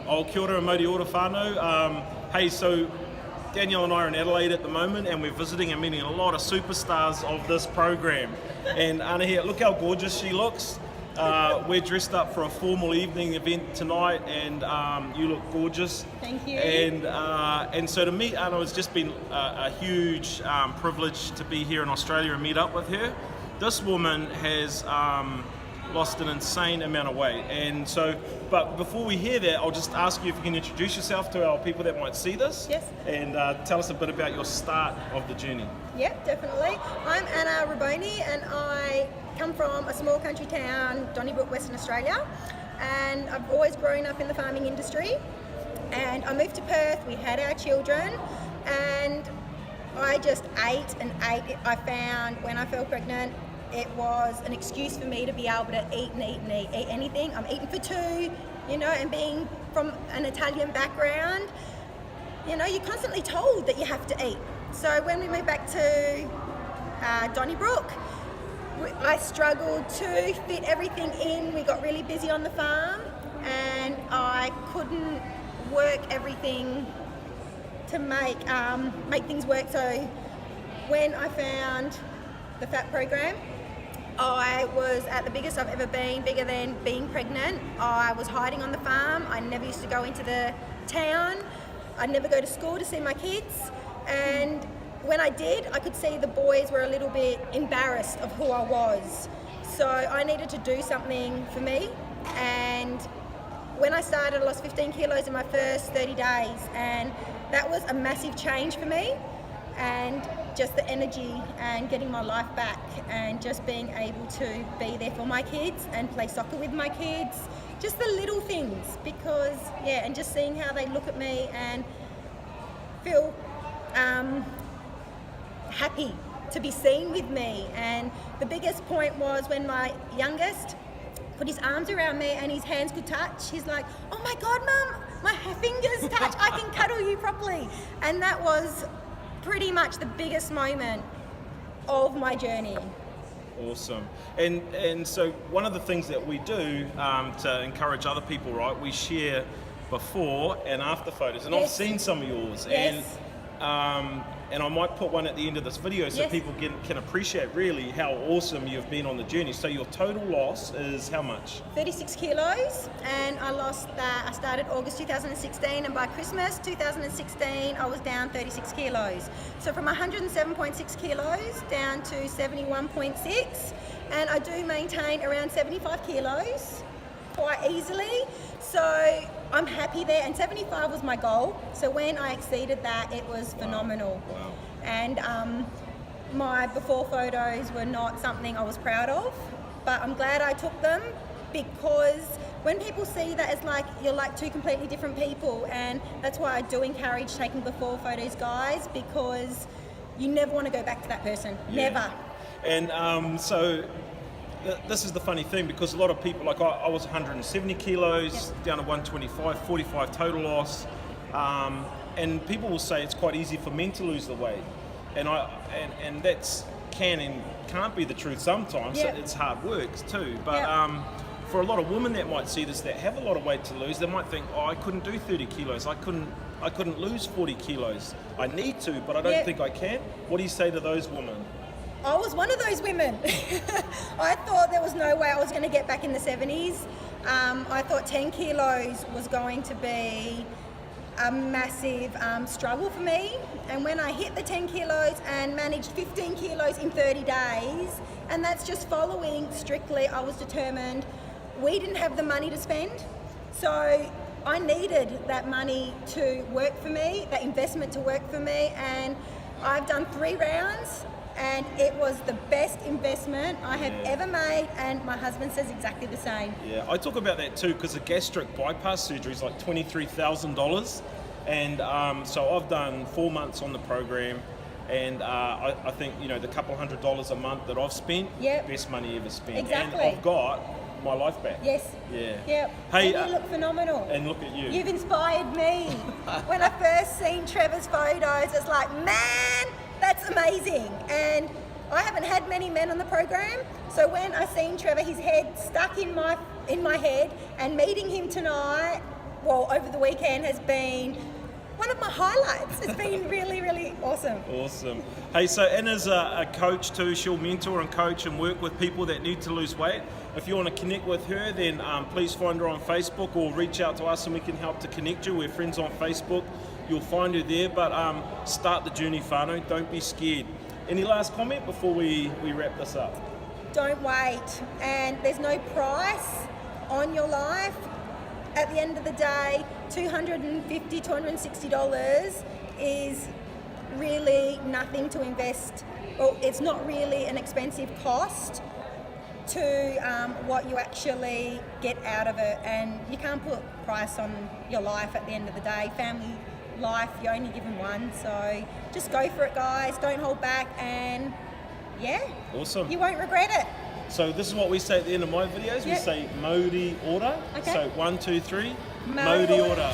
Kia ora and Mōri ora whānau. Hey, so Danielle and I are in Adelaide at the moment, and we're visiting and meeting a lot of superstars of this program. And Anna here, look how gorgeous she looks. We're dressed up for a formal evening event tonight, and you look gorgeous. Thank you. And so to meet Anna has just been a huge privilege to be here in Australia and meet up with her. This woman has lost an insane amount of weight, and so. But before we hear that, I'll just ask you if you can introduce yourself to our people that might see this. Yes. And tell us a bit about your start of the journey. Yep, definitely. I'm Anna Rabbone, and I come from a small country town, Donnybrook, Western Australia, and I've always grown up in the farming industry. And I moved to Perth, we had our children, and I just ate and ate. I found when I fell pregnant, it was an excuse for me to be able to eat and eat and eat anything. I'm eating for two, and being from an Italian background, you're constantly told that you have to eat. So when we moved back to Donnybrook, I struggled to fit everything in. We got really busy on the farm, and I couldn't work everything to make things work. So when I found the FAT program, I was at the biggest I've ever been, bigger than being pregnant. I was hiding on the farm. I never used to go into the town. I'd never go to school to see my kids. And when I did, I could see the boys were a little bit embarrassed of who I was. So I needed to do something for me. And when I started, I lost 15 kilos in my first 30 days. And that was a massive change for me. And just the energy and getting my life back, and just being able to be there for my kids and play soccer with my kids, just the little things, because and just seeing how they look at me and feel happy to be seen with me. And the biggest point was when my youngest put his arms around me and his hands could touch. He's like, "Oh my God, Mum, my fingers touch, I can cuddle you properly." And that was pretty much the biggest moment of my journey. Awesome. And so one of the things that we do to encourage other people, right, we share before and after photos, and I've seen some of yours. Yes. And I might put one at the end of this video so people can appreciate really how awesome you've been on the journey. So your total loss is how much? 36 kilos, and I lost that. I started August 2016, and by Christmas 2016 I was down 36 kilos. So from 107.6 kilos down to 71.6, and I do maintain around 75 kilos quite easily. So I'm happy there, and 75 was my goal. So when I exceeded that, it was phenomenal. Wow. And my before photos were not something I was proud of, but I'm glad I took them, because when people see that, it's like you're like two completely different people. And that's why I do encourage taking before photos, guys, because you never want to go back to that person. Never. And so this is the funny thing, because a lot of people, like I was 170 kilos, down to 125, 45 total loss, and people will say it's quite easy for men to lose the weight, and that's can and can't be the truth sometimes. So it's hard work too, but for a lot of women that might see this, that have a lot of weight to lose, they might think, oh, I couldn't do 30 kilos, I couldn't lose 40 kilos, I need to, but I don't think I can. What do you say to those women? I was one of those women. I thought there was no way I was going to get back in the 70s. I thought 10 kilos was going to be a massive struggle for me. And when I hit the 10 kilos and managed 15 kilos in 30 days, and that's just following strictly, I was determined. We didn't have the money to spend. So I needed that money to work for me, that investment to work for me. And I've done 3 rounds. And it was the best investment I have ever made, and my husband says exactly the same. Yeah, I talk about that too, because a gastric bypass surgery is like $23,000, and so I've done 4 months on the program, and I think the couple $100 a month that I've spent, best money ever spent. Exactly. And I've got my life back. Yes. Yeah. Yep. Hey, and you look phenomenal. And look at you. You've inspired me. When I first seen Trevor's photos, it's like, man, that's amazing. And I haven't had many men on the program, so when I seen Trevor, his head stuck in my head, and meeting him tonight well, over the weekend has been one of my highlights. It's been really, really awesome. Awesome. Hey, so Anna's a coach too. She'll mentor and coach and work with people that need to lose weight. If you want to connect with her, then please find her on Facebook or reach out to us and we can help to connect you. We're friends on Facebook. You'll find her there, but start the journey, whānau. Don't be scared. Any last comment before we wrap this up? Don't wait, and there's no price on your life. At the end of the day, $250, $260 is really nothing to invest. Well, it's not really an expensive cost to what you actually get out of it, and you can't put price on your life at the end of the day. Family life, you're only given one, so just go for it, guys. Don't hold back, and yeah, awesome. You won't regret it. So this is what we say at the end of my videos. We say Modi order. Okay. So 1, 2, 3, Modi Modi order.